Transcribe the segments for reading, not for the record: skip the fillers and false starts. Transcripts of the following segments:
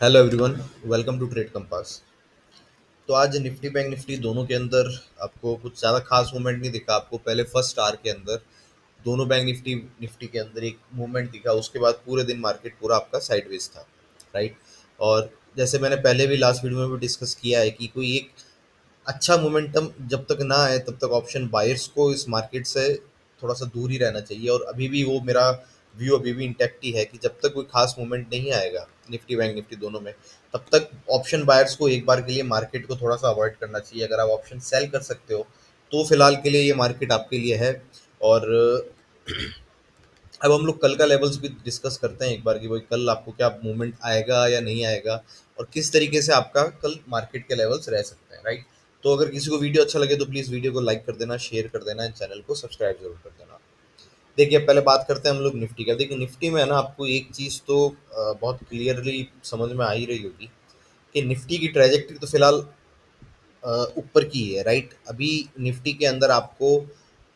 Hello everyone, welcome to trade compass. तो आज Nifty bank Nifty दोनों के अंदर आपको कुछ ज़्यादा खास मूवमेंट नहीं दिखा। आपको पहले फर्स्ट आवर के अंदर दोनों बैंक निफ्टी निफ्टी के अंदर एक मूवमेंट दिखा। उसके बाद पूरे दिन मार्केट पूरा आपका साइडवेज था, राइट। और जैसे मैंने पहले भी लास्ट वीडियो में भी डिस्कस किया है कि कोई एक अच्छा मोमेंटम जब तक ना आए तब तक ऑप्शन बायर्स को इस मार्केट से थोड़ा सा दूर ही रहना चाहिए। और अभी भी वो मेरा व्यू अभी भी इंटैक्ट ही है कि जब तक कोई खास मूवमेंट नहीं आएगा निफ्टी बैंक निफ्टी दोनों में, तब तक ऑप्शन बायर्स को एक बार के लिए मार्केट को थोड़ा सा अवॉइड करना चाहिए। अगर आप ऑप्शन सेल कर सकते हो तो फिलहाल के लिए ये मार्केट आपके लिए है। और अब हम लोग कल का लेवल्स भी डिस्कस करते हैं एक बार कि भाई कल आपको क्या मूवमेंट आएगा या नहीं आएगा, और किस तरीके से आपका कल मार्केट के लेवल्स रह सकते हैं, राइट। तो अगर किसी को वीडियो अच्छा लगे तो प्लीज़ वीडियो को लाइक कर देना, शेयर कर देना, चैनल को सब्सक्राइब जरूर कर देना। देखिए, पहले बात करते हैं हम लोग निफ्टी का। देखिए, निफ्टी में है ना, आपको एक चीज़ तो बहुत क्लियरली समझ में आ ही रही होगी कि निफ्टी की ट्रेजेक्टरी तो फिलहाल ऊपर की है, राइट। अभी निफ्टी के अंदर आपको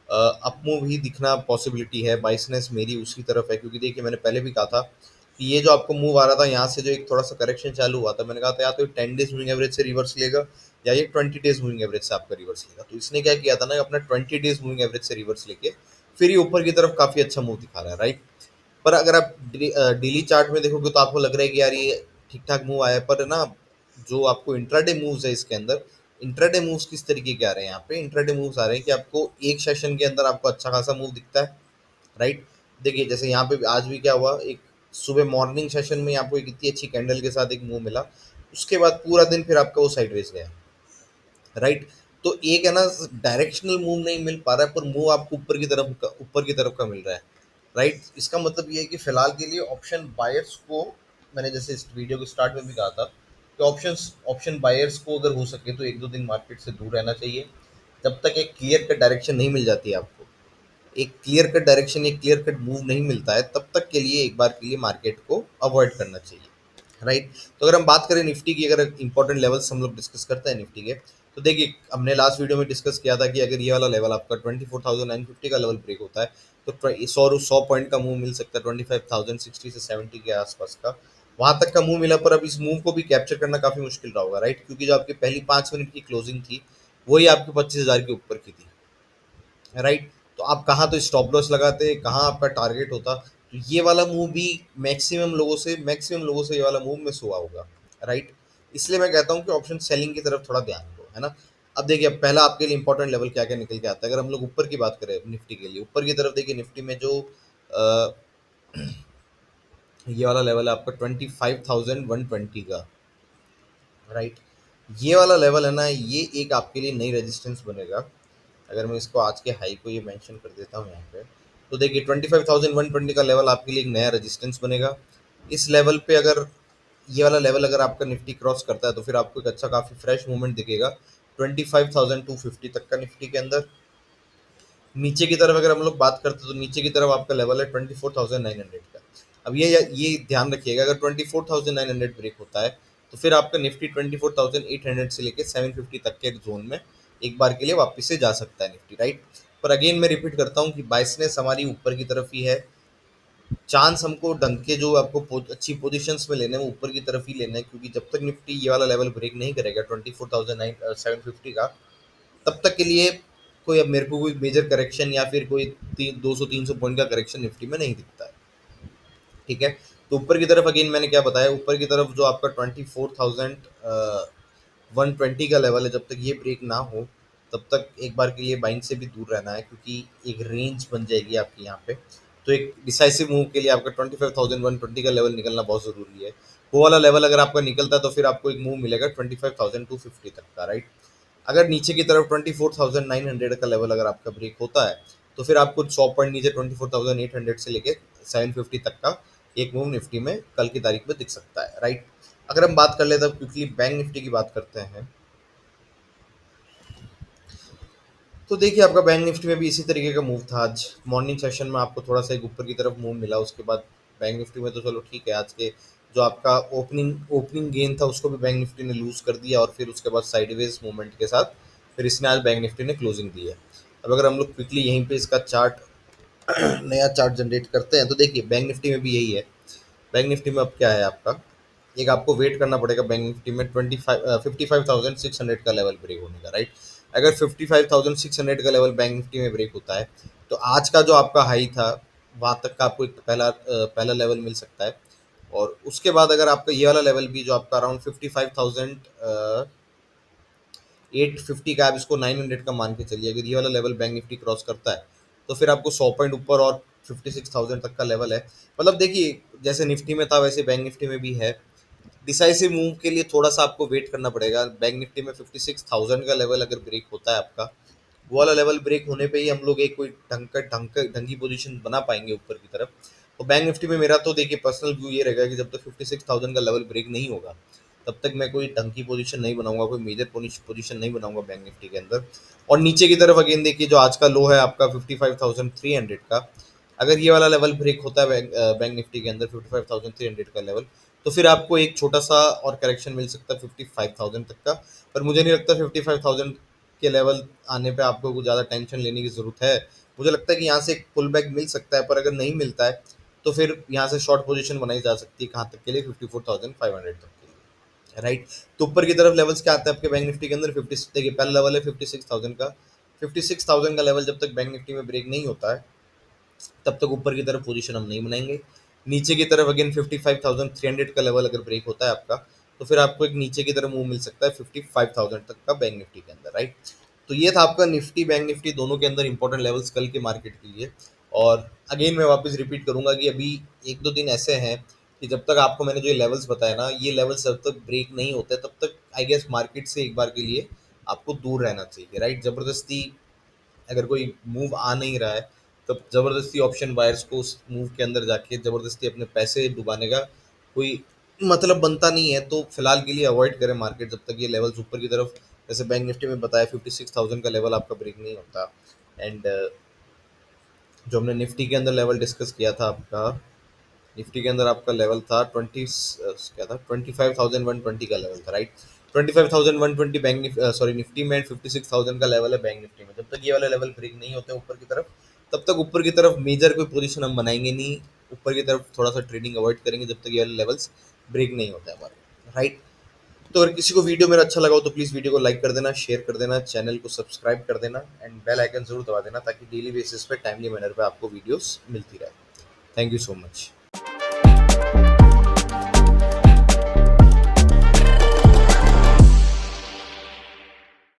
अपमूव ही दिखना पॉसिबिलिटी है। बाइसनेस मेरी उसी तरफ है, क्योंकि देखिए मैंने पहले भी कहा था कि ये जो आपको मूव आ रहा था यहाँ से, जो एक थोड़ा सा करेक्शन चालू हुआ था, मैंने कहा था या तो 10 डेज मूविंग एवरेज से रिवर्स लेगा या ये 20 डेज मूविंग एवरेज से आपका रिवर्स लेगा। तो इसने क्या किया था ना, अपना 20 डेज मूविंग एवरेज से रिवर्स लेके फिर ये ऊपर की तरफ काफ़ी अच्छा मूव दिखा रहा है, राइट। पर अगर आप डेली चार्ट में देखोगे तो आपको लग रहा है कि यार ये ठीक ठाक मूव आया है, पर ना जो आपको इंट्राडे मूव्स है इसके अंदर, इंट्राडे मूव्स किस तरीके के आ रहे हैं यहाँ पे। इंट्राडे मूव्स आ रहे हैं कि आपको एक सेशन के अंदर आपको अच्छा खासा मूव दिखता है, राइट। देखिए जैसे यहाँ पे आज भी क्या हुआ, एक सुबह मॉर्निंग सेशन में आपको एक इतनी अच्छी कैंडल के साथ एक मूव मिला, उसके बाद पूरा दिन फिर आपका वो साइडवेज गया, राइट। तो एक है ना, डायरेक्शनल मूव नहीं मिल पा रहा है, पर मूव आपको ऊपर की तरफ का मिल रहा है, राइट। इसका मतलब ये है कि फिलहाल के लिए ऑप्शन बायर्स को, मैंने जैसे इस वीडियो के स्टार्ट में भी कहा था कि ऑप्शन बायर्स को अगर हो सके तो एक दो दिन मार्केट से दूर रहना चाहिए, जब तक एक क्लियर कट डायरेक्शन नहीं मिल जाती है आपको। एक क्लियर कट डायरेक्शन, एक क्लियर कट मूव नहीं मिलता है, तब तक के लिए एक बार के लिए मार्केट को अवॉइड करना चाहिए, राइट। तो अगर हम बात करें निफ्टी की, अगर इंपॉर्टेंट लेवल्स हम लोग डिस्कस करते हैं निफ्टी के, तो देखिए हमने लास्ट वीडियो में डिस्कस किया था कि अगर ये वाला लेवल आपका 24,950 का लेवल ब्रेक होता है तो 100 पॉइंट का मूव मिल सकता है 25,060 से 70 के आसपास का। वहां तक का मूव मिला, पर अब इस मूव को भी कैप्चर करना काफी मुश्किल रहा होगा, राइट, क्योंकि जो आपकी पहली 5 मिनट की क्लोजिंग थी वही आपके 25,000 के ऊपर की थी, राइट। तो आप कहाँ तो स्टॉप लॉस लगाते, कहाँ आपका टारगेट होता। तो ये वाला मूव भी मैक्सिमम लोगों से ये वाला मूव मिस हुआ होगा, राइट। इसलिए मैं कहता हूँ कि ऑप्शन सेलिंग की तरफ थोड़ा ध्यान दो, है ना। अब देखिए, अब पहला आपके लिए इंपॉर्टेंट लेवल क्या क्या निकल के आता है। अगर हम लोग ऊपर की बात करें निफ्टी के लिए, ऊपर की तरफ देखिए, निफ्टी में जो अ, ये वाला लेवल है आपका 25,120 का, राइट। ये वाला लेवल है ना, ये एक आपके लिए नई रेजिस्टेंस बनेगा। अगर मैं इसको आज के हाई को ये मेंशन कर देता हूँ यहाँ पे, तो देखिए 25,120 का लेवल आपके लिए एक नया रेजिस्टेंस बनेगा। इस लेवल पे अगर ये वाला लेवल अगर आपका निफ्टी क्रॉस करता है तो फिर आपको एक अच्छा काफ़ी फ्रेश मूवमेंट दिखेगा 25,250 तक का निफ्टी के अंदर। नीचे की तरफ अगर हम लोग बात करते हैं तो नीचे की तरफ आपका लेवल है 24,900 का। अब ये ध्यान रखिएगा, अगर 24,900 ब्रेक होता है तो फिर आपका निफ्टी 24,800 से लेकर 750 तक के जोन में एक बार के लिए वापस से जा सकता है निफ्टी, राइट। पर अगेन मैं रिपीट करता हूँ कि बाइसनेस हमारी ऊपर की तरफ ही है। चांस हमको ढंग के जो आपको अच्छी पोजीशंस में लेने हैं वो ऊपर की तरफ ही लेना है, क्योंकि जब तक निफ्टी ये वाला लेवल ब्रेक नहीं करेगा 24,750 का, तब तक के लिए कोई, अब मेरे को कोई मेजर करेक्शन या फिर कोई 200-300 पॉइंट का करेक्शन निफ्टी में नहीं दिखता है, ठीक है। तो ऊपर की तरफ अगेन मैंने क्या बताया, ऊपर की तरफ जो आपका 24,120 का लेवल है, जब तक ये ब्रेक ना हो तब तक एक बार के लिए बाइंग से भी दूर रहना है, क्योंकि एक रेंज बन जाएगी आपकी यहाँ पे। तो एक डिसाइसिव मूव के लिए आपका 25,120 का लेवल निकलना बहुत ज़रूरी है। वो वाला लेवल अगर आपका निकलता है तो फिर आपको एक मूव मिलेगा 25,250 तक का, राइट। अगर नीचे की तरफ 24,900 का लेवल अगर आपका ब्रेक होता है तो फिर आपको 100 पॉइंट नीचे 24,800 से लेके 750 तक का एक मूव निफ्टी में कल की तारीख में दिख सकता है, राइट। अगर हम बात कर लेते हैं क्विकली बैंक निफ्टी की बात करते हैं, तो देखिए आपका बैंक निफ्टी में भी इसी तरीके का मूव था। आज मॉर्निंग सेशन में आपको थोड़ा सा एक ऊपर की तरफ मूव मिला, उसके बाद बैंक निफ्टी में तो चलो ठीक है, आज के जो आपका ओपनिंग ओपनिंग गेन था उसको भी बैंक निफ्टी ने लूज कर दिया, और फिर उसके बाद साइडवेज मूवमेंट के साथ फिर इसने आज बैंक निफ्टी ने क्लोजिंग दी है। अब अगर हम लोग क्विकली यहीं पे इसका चार्ट नया चार्ट जनरेट करते हैं तो देखिए बैंक निफ्टी में भी यही है। बैंक निफ्टी में अब क्या है आपका, एक आपको वेट करना पड़ेगा बैंक निफ्टी में 55,600 का लेवल ब्रेक होने का, राइट। अगर 55,600 का लेवल बैंक निफ्टी में ब्रेक होता है तो आज का जो आपका हाई था वहाँ तक का आपको एक पहला लेवल मिल सकता है। और उसके बाद अगर आपका ये वाला लेवल भी जो आपका अराउंड 55,850 का, आप इसको 900 का मान के चलिए, अगर ये वाला लेवल बैंक निफ्टी क्रॉस करता है तो फिर आपको 100 पॉइंट ऊपर और 56,000 तक का लेवल है। मतलब देखिए, जैसे निफ्टी में था वैसे बैंक निफ्टी में भी है। डिसाइसिव मूव के लिए थोड़ा सा आपको वेट करना पड़ेगा। बैंक निफ्टी में 56,000 का लेवल अगर ब्रेक होता है आपका, वो वाला लेवल ब्रेक होने पे ही हम लोग एक कोई ढंग की पोजीशन बना पाएंगे ऊपर की तरफ। और बैंक निफ्टी में मेरा तो देखिए पर्सनल व्यू ये रहेगा कि जब तक 56,000 का लेवल ब्रेक नहीं होगा तब तक मैं कोई ढंग की पोजीशन नहीं बनाऊंगा, कोई मेजर पोजीशन नहीं बनाऊंगा बैंक निफ्टी के अंदर। और नीचे की तरफ अगेन देखिए, जो आज का लो है आपका 55,300 का, अगर ये वाला लेवल ब्रेक होता है बैंक निफ्टी के अंदर 55,300 का लेवल, तो फिर आपको एक छोटा सा और करेक्शन मिल सकता है 55,000 तक का। पर मुझे नहीं लगता 55,000 के लेवल आने पे आपको कुछ ज़्यादा टेंशन लेने की ज़रूरत है। मुझे लगता है कि यहाँ से एक पुल बैक मिल सकता है, पर अगर नहीं मिलता है तो फिर यहाँ से शॉर्ट पोजीशन बनाई जा सकती है, कहाँ तक के लिए, 54,500 तक के लिए, राइट। तो ऊपर की तरफ लेवल्स क्या आते हैं आपके बैंक निफ्टी के अंदर, 50, देखिए पहला लेवल है 56,000 का। 56,000 का लेवल जब तक बैंक निफ्टी में ब्रेक नहीं होता है तब तक ऊपर की तरफ पोजीशन हम नहीं बनाएंगे। नीचे की तरफ अगेन 55,300 का लेवल अगर ब्रेक होता है आपका, तो फिर आपको एक नीचे की तरफ मूव मिल सकता है 55,000 तक का बैंक निफ्टी के अंदर, राइट। तो ये था आपका निफ्टी बैंक निफ्टी दोनों के अंदर इंपॉर्टेंट लेवल्स कल के मार्केट के लिए। और अगेन मैं वापस रिपीट करूंगा कि अभी एक दो दिन ऐसे हैं कि जब तक आपको मैंने जो ये लेवल्स बताया ना, ये लेवल्स जब तक ब्रेक नहीं होते तब तक आई गेस मार्केट से एक बार के लिए आपको दूर रहना चाहिए, राइट। जबरदस्ती अगर कोई मूव आ नहीं रहा है तो ज़बरदस्ती ऑप्शन बायर्स को उस मूव के अंदर जाके ज़बरदस्ती अपने पैसे डुबाने का कोई मतलब बनता नहीं है। तो फिलहाल के लिए अवॉइड करें मार्केट जब तक ये लेवल्स ऊपर की तरफ, जैसे बैंक निफ्टी में बताया 56,000 का लेवल आपका ब्रेक नहीं होता। एंड जो हमने निफ्टी के अंदर लेवल डिस्कस किया था आपका, निफ्टी के अंदर आपका लेवल था क्या था, 25,120 का लेवल था, राइट। 25,120 सॉरी निफ्टी में, 56,000 का लेवल है बैंक निफ्टी में। जब तक ये वाले लेवल ब्रेक नहीं होते ऊपर की तरफ तब तक ऊपर की तरफ मेजर कोई पोजीशन हम बनाएंगे नहीं। ऊपर की तरफ थोड़ा सा ट्रेडिंग अवॉइड करेंगे जब तक ये वाले लेवल्स ब्रेक नहीं होते हमारे, राइट। तो अगर किसी को वीडियो मेरा अच्छा लगा हो तो प्लीज़ वीडियो को लाइक कर देना, शेयर कर देना, चैनल को सब्सक्राइब कर देना एंड बेल आइकन जरूर दबा देना ताकि डेली बेसिस पे टाइमली मैनर पे आपको वीडियोस मिलती रहे। Thank you so much.